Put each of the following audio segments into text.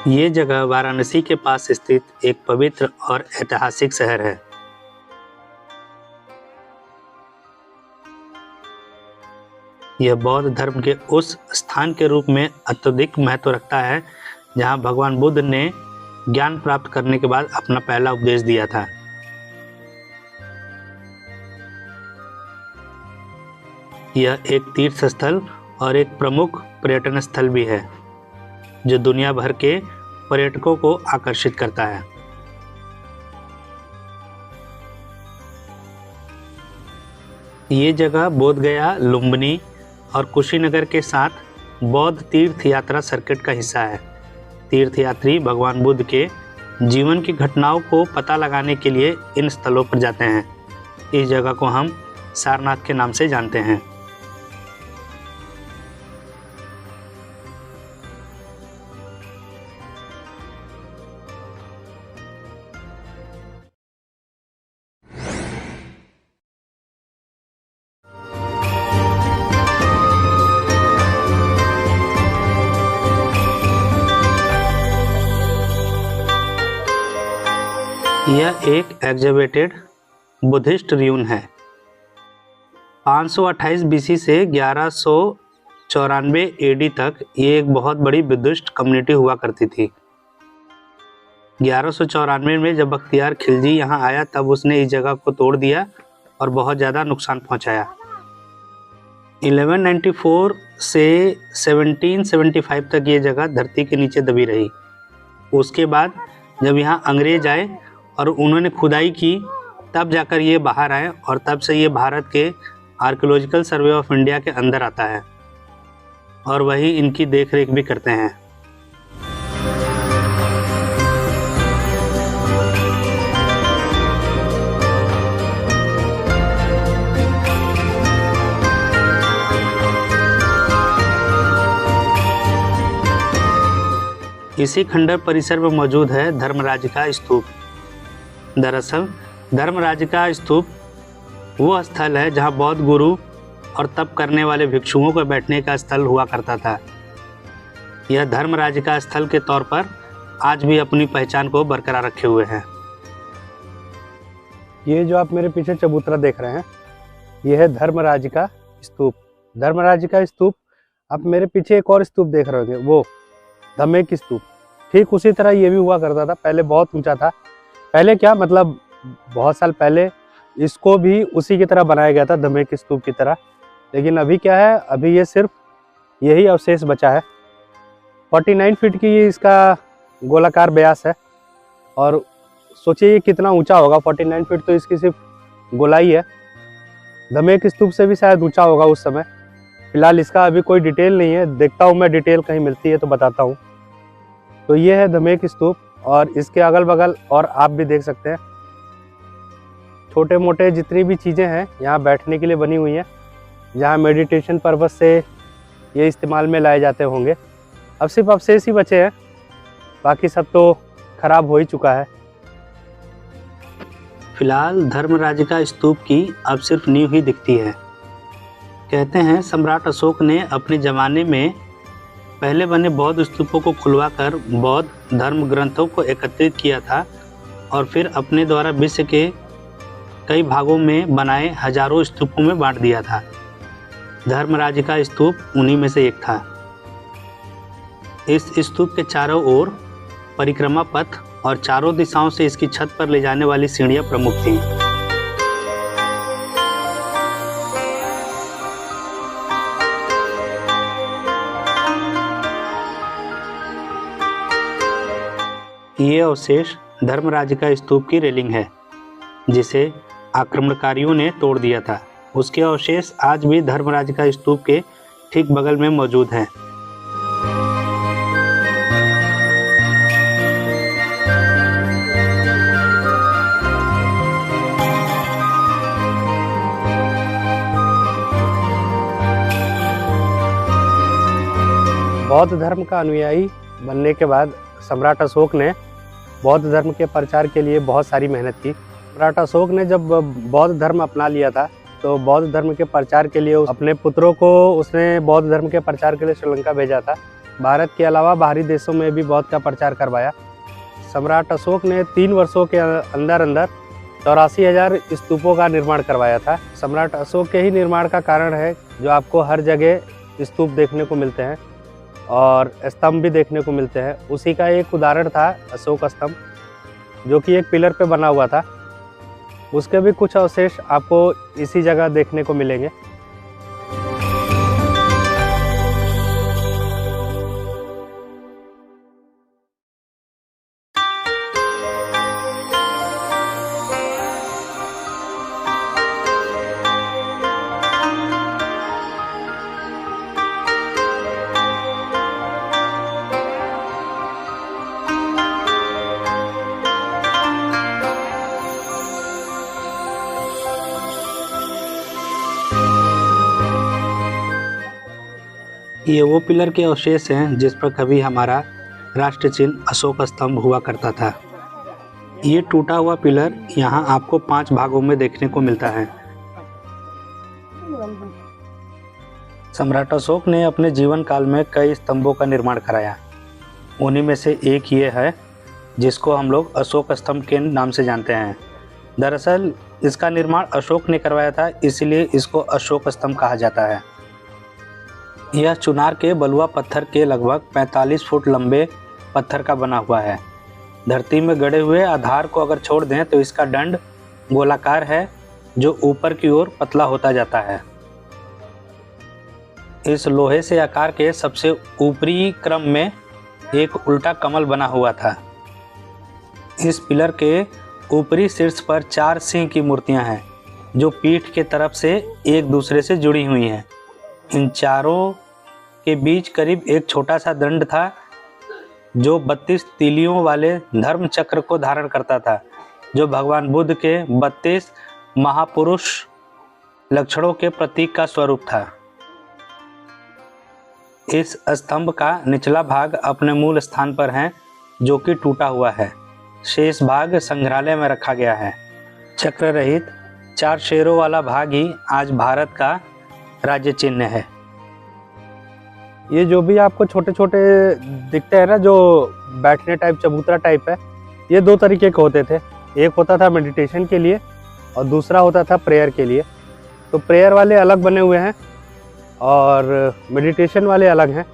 ये जगह वाराणसी के पास स्थित एक पवित्र और ऐतिहासिक शहर है। यह बौद्ध धर्म के उस स्थान के रूप में अत्यधिक महत्व रखता है जहां भगवान बुद्ध ने ज्ञान प्राप्त करने के बाद अपना पहला उपदेश दिया था। यह एक तीर्थ स्थल और एक प्रमुख पर्यटन स्थल भी है जो दुनिया भर के पर्यटकों को आकर्षित करता है। ये जगह बोधगया, लुम्बिनी और कुशीनगर के साथ बौद्ध तीर्थ यात्रा सर्किट का हिस्सा है। तीर्थयात्री भगवान बुद्ध के जीवन की घटनाओं को पता लगाने के लिए इन स्थलों पर जाते हैं। इस जगह को हम सारनाथ के नाम से जानते हैं। यह एक एग्जवेटेड बुद्धिस्ट र्यून है। 528 बीसी से 1194 एडी तक ये एक बहुत बड़ी बुद्धिस्ट कम्युनिटी हुआ करती थी। 1194 में जब बख्तियार खिलजी यहाँ आया तब उसने इस जगह को तोड़ दिया और बहुत ज़्यादा नुकसान पहुँचाया। 1194 से 1775 तक ये जगह धरती के नीचे दबी रही। उसके बाद जब यहाँ अंग्रेज आए और उन्होंने खुदाई की तब जाकर ये बाहर आए और तब से ये भारत के आर्कियोलॉजिकल सर्वे ऑफ इंडिया के अंदर आता है और वही इनकी देखरेख भी करते हैं। इसी खंडर परिसर में मौजूद है धर्मराज का स्तूप। दरअसल धर्मराज का स्तूप वो स्थल है जहां बौद्ध गुरु और तप करने वाले भिक्षुओं को बैठने का स्थल हुआ करता था। यह धर्मराज का स्थल के तौर पर आज भी अपनी पहचान को बरकरार रखे हुए है। ये जो आप मेरे पीछे चबूतरा देख रहे हैं यह है धर्मराज का स्तूप। धर्मराज का स्तूप, आप मेरे पीछे एक और स्तूप देख रहे होंगे वो धम्मेक स्तूप। ठीक उसी तरह ये भी हुआ करता था। पहले बहुत ऊंचा था। पहले क्या मतलब बहुत साल पहले इसको भी उसी की तरह बनाया गया था, धम्मेक स्तूप की तरह। लेकिन अभी क्या है, अभी ये सिर्फ यही अवशेष बचा है। 49 फीट की इसका गोलाकार व्यास है और सोचिए ये कितना ऊंचा होगा। 49 फीट तो इसकी सिर्फ गोलाई है। धम्मेक स्तूप से भी शायद ऊंचा होगा उस समय। फिलहाल इसका अभी कोई डिटेल नहीं है, देखता हूँ मैं, डिटेल कहीं मिलती है तो बताता हूँ। तो ये है धम्मेक स्तूप और इसके अगल बगल और आप भी देख सकते हैं छोटे मोटे जितनी भी चीज़ें हैं यहाँ बैठने के लिए बनी हुई हैं, जहाँ मेडिटेशन पर्पस से ये इस्तेमाल में लाए जाते होंगे। अब सिर्फ अवशेष ही बचे हैं, बाकी सब तो खराब हो ही चुका है। फिलहाल धर्मराज का स्तूप की अब सिर्फ नींव ही दिखती है। कहते हैं सम्राट अशोक ने अपने ज़माने में पहले बने बौद्ध स्तूपों को खुलवाकर बौद्ध धर्म ग्रंथों को एकत्रित किया था और फिर अपने द्वारा विश्व के कई भागों में बनाए हजारों स्तूपों में बांट दिया था। धर्मराज का स्तूप उन्हीं में से एक था। इस स्तूप के चारों ओर परिक्रमा पथ और चारों दिशाओं से इसकी छत पर ले जाने वाली सीढ़ियां प्रमुख थीं। ये अवशेष धर्मराज का स्तूप की रेलिंग है जिसे आक्रमणकारियों ने तोड़ दिया था। उसके अवशेष आज भी धर्मराज का स्तूप के ठीक बगल में मौजूद हैं। बौद्ध धर्म का अनुयायी बनने के बाद सम्राट अशोक ने बौद्ध धर्म के प्रचार के लिए बहुत सारी मेहनत की। सम्राट अशोक ने जब बौद्ध धर्म अपना लिया था तो बौद्ध धर्म के प्रचार के लिए अपने पुत्रों को उसने बौद्ध धर्म के प्रचार के लिए श्रीलंका भेजा था। भारत के अलावा बाहरी देशों में भी बहुत का प्रचार करवाया। सम्राट अशोक ने 3 वर्षों के अंदर अंदर 84,000 स्तूपों का निर्माण करवाया था। सम्राट अशोक के ही निर्माण का कारण है जो आपको हर जगह स्तूप देखने को मिलते हैं और स्तंभ भी देखने को मिलते हैं। उसी का एक उदाहरण था अशोक स्तंभ, जो कि एक पिलर पे बना हुआ था। उसके भी कुछ अवशेष आपको इसी जगह देखने को मिलेंगे। ये वो पिलर के अवशेष हैं जिस पर कभी हमारा राष्ट्र चिन्ह अशोक स्तंभ हुआ करता था। ये टूटा हुआ पिलर यहाँ आपको 5 भागों में देखने को मिलता है। सम्राट अशोक ने अपने जीवन काल में कई स्तंभों का निर्माण कराया। उन्हीं में से एक ये है जिसको हम लोग अशोक स्तंभ के नाम से जानते हैं। दरअसल इसका निर्माण अशोक ने करवाया था, इसलिए इसको अशोक स्तंभ कहा जाता है। यह चुनार के बलुआ पत्थर के लगभग 45 फुट लंबे पत्थर का बना हुआ है। धरती में गड़े हुए आधार को अगर छोड़ दें तो इसका दंड गोलाकार है, जो ऊपर की ओर पतला होता जाता है। इस लोहे से आकार के सबसे ऊपरी क्रम में एक उल्टा कमल बना हुआ था। इस पिलर के ऊपरी शीर्ष पर 4 सिंह की मूर्तियां हैं, जो पीठ के तरफ से एक दूसरे से जुड़ी हुई हैं। इन चारों के बीच करीब एक छोटा सा दंड था, जो 32 तीलियों वाले धर्म चक्र को धारण करता था, जो भगवान बुद्ध के 32 महापुरुष लक्षणों के प्रतीक का स्वरूप था। इस स्तंभ का निचला भाग अपने मूल स्थान पर है, जो कि टूटा हुआ है। शेष भाग संग्रहालय में रखा गया है। चक्र रहित 4 शेरों वाला भाग ही आज भारत का राज्य चिन्ह है। ये जो भी आपको छोटे छोटे दिखते हैं ना, जो बैठने टाइप चबूतरा टाइप है, ये 2 तरीके के होते थे। एक होता था मेडिटेशन के लिए और दूसरा होता था प्रेयर के लिए। तो प्रेयर वाले अलग बने हुए हैं और मेडिटेशन वाले अलग हैं।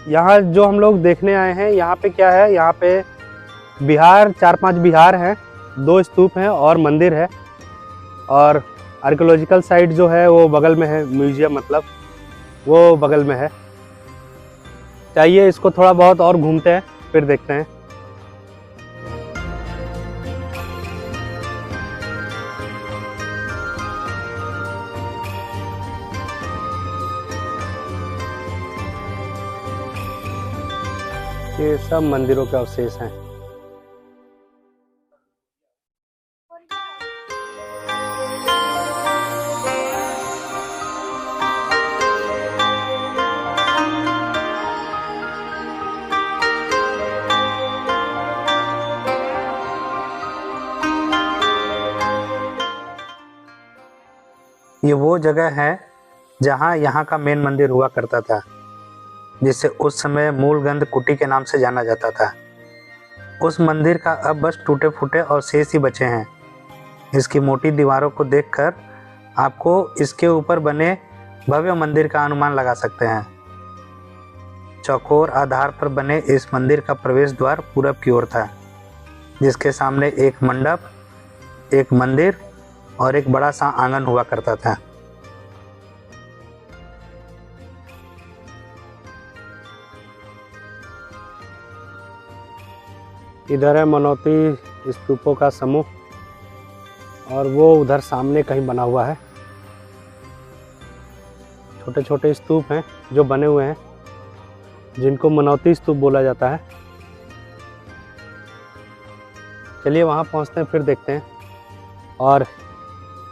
यहाँ जो हम लोग देखने आए हैं, यहाँ पे क्या है, यहाँ पे विहार 4-5 विहार हैं, 2 स्तूप हैं और मंदिर है। और आर्कियोलॉजिकल साइट जो है वो बगल में है, म्यूजियम मतलब वो बगल में है। चाहिए इसको थोड़ा बहुत और घूमते हैं, फिर देखते हैं। ये सब मंदिरों के अवशेष हैं। ये वो जगह है जहाँ यहाँ का मेन मंदिर हुआ करता था, जिसे उस समय मूलगंध कुटी के नाम से जाना जाता था। उस मंदिर का अब बस टूटे फूटे और शेष ही बचे हैं। इसकी मोटी दीवारों को देखकर आपको इसके ऊपर बने भव्य मंदिर का अनुमान लगा सकते हैं। चौकोर आधार पर बने इस मंदिर का प्रवेश द्वार पूरब की ओर था, जिसके सामने एक मंडप, एक मंदिर और एक बड़ा सा आंगन हुआ करता था। इधर है मनौती स्तूपों का समूह और वो उधर सामने कहीं बना हुआ है। छोटे छोटे स्तूप हैं जो बने हुए हैं, जिनको मनौती स्तूप बोला जाता है। चलिए वहाँ पहुँचते हैं, फिर देखते हैं। और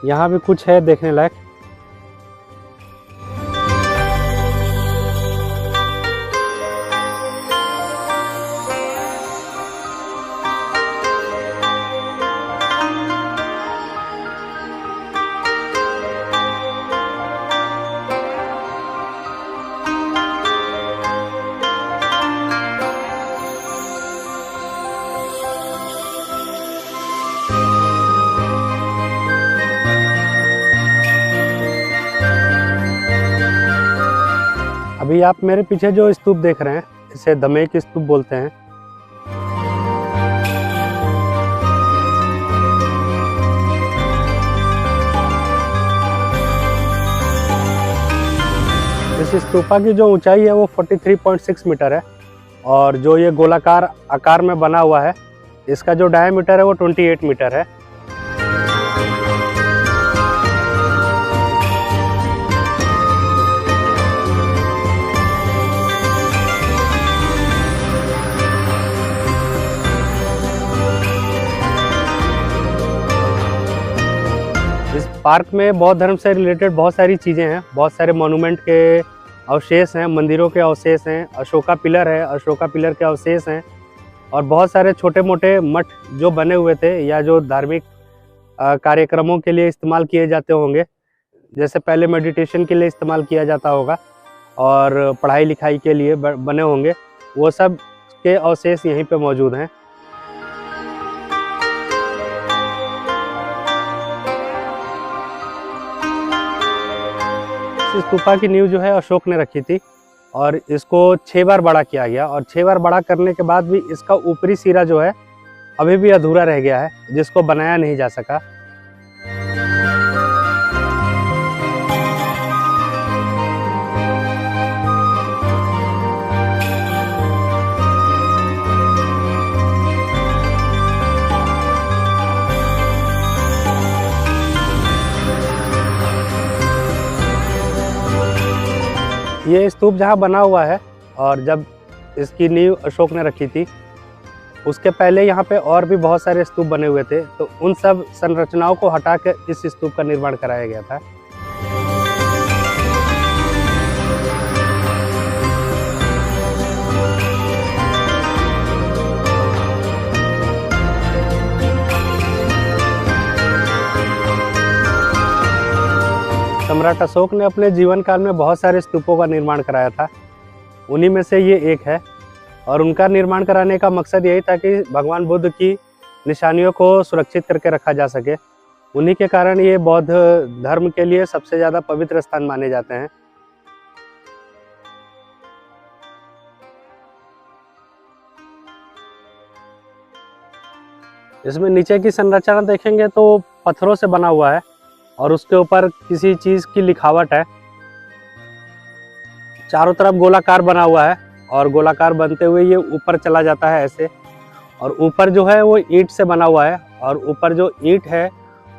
यहाँ भी कुछ है देखने लायक। अभी आप मेरे पीछे जो स्तूप देख रहे हैं, इसे धमेक स्तूप बोलते हैं। इस स्तूपा की जो ऊंचाई है वो 43.6 मीटर है और जो ये गोलाकार आकार में बना हुआ है, इसका जो डायमीटर है वो 28 मीटर है। इस पार्क में बौद्ध धर्म से रिलेटेड बहुत सारी चीज़ें हैं, बहुत सारे मॉन्यूमेंट के अवशेष हैं, मंदिरों के अवशेष हैं, अशोका पिलर है, अशोका पिलर के अवशेष हैं और बहुत सारे छोटे मोटे मठ जो बने हुए थे या जो धार्मिक कार्यक्रमों के लिए इस्तेमाल किए जाते होंगे, जैसे पहले मेडिटेशन के लिए इस्तेमाल किया जाता होगा और पढ़ाई लिखाई के लिए बने होंगे, वो सब के अवशेष यहीं पे मौजूद हैं। इस स्तूपा की नींव जो है अशोक ने रखी थी और इसको 6 बार बड़ा किया गया और 6 बार बड़ा करने के बाद भी इसका ऊपरी सिरा जो है अभी भी अधूरा रह गया है, जिसको बनाया नहीं जा सका। ये स्तूप जहाँ बना हुआ है और जब इसकी नींव अशोक ने रखी थी, उसके पहले यहाँ पे और भी बहुत सारे स्तूप बने हुए थे, तो उन सब संरचनाओं को हटाकर इस स्तूप का निर्माण कराया गया था। सम्राट अशोक ने अपने जीवन काल में बहुत सारे स्तूपों का निर्माण कराया था, उन्हीं में से ये एक है और उनका निर्माण कराने का मकसद यही था कि भगवान बुद्ध की निशानियों को सुरक्षित करके रखा जा सके। उन्हीं के कारण ये बौद्ध धर्म के लिए सबसे ज़्यादा पवित्र स्थान माने जाते हैं। इसमें नीचे की संरचना देखेंगे तो पत्थरों से बना हुआ है और उसके ऊपर किसी चीज़ की लिखावट है। चारों तरफ गोलाकार बना हुआ है और गोलाकार बनते हुए ये ऊपर चला जाता है ऐसे, और ऊपर जो है वो ईंट से बना हुआ है और ऊपर जो ईंट है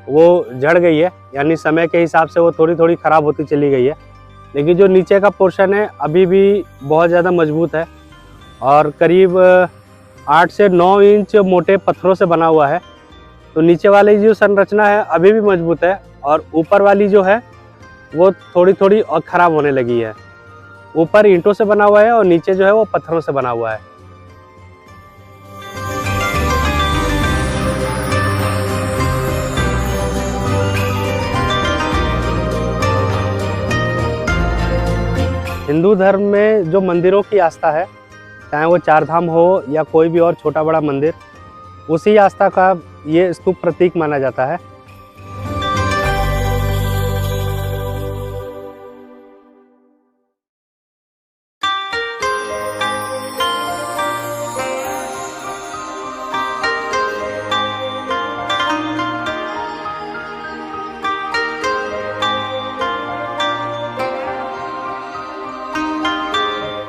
वो झड़ गई है, यानी समय के हिसाब से वो थोड़ी थोड़ी ख़राब होती चली गई है, लेकिन जो नीचे का पोर्शन है अभी भी बहुत ज़्यादा मजबूत है और करीब 8 से 9 इंच मोटे पत्थरों से बना हुआ है। तो नीचे वाली जो संरचना है अभी भी मजबूत है और ऊपर वाली जो है वो थोड़ी थोड़ी और ख़राब होने लगी है। ऊपर ईंटों से बना हुआ है और नीचे जो है वो पत्थरों से बना हुआ है। हिंदू धर्म में जो मंदिरों की आस्था है, चाहे वो 4 धाम हो या कोई भी और छोटा बड़ा मंदिर, उसी आस्था का ये स्तूप प्रतीक माना जाता है।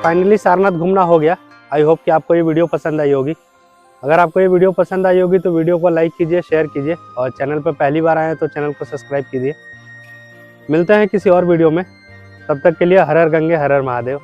फाइनली सारनाथ घूमना हो गया। आई होप कि आपको ये वीडियो पसंद आई होगी। अगर आपको ये वीडियो पसंद आई होगी तो वीडियो को लाइक कीजिए, शेयर कीजिए और चैनल पर पहली बार आए हैं तो चैनल को सब्सक्राइब कीजिए। मिलते हैं किसी और वीडियो में, तब तक के लिए हर हर गंगे हर हर महादेव।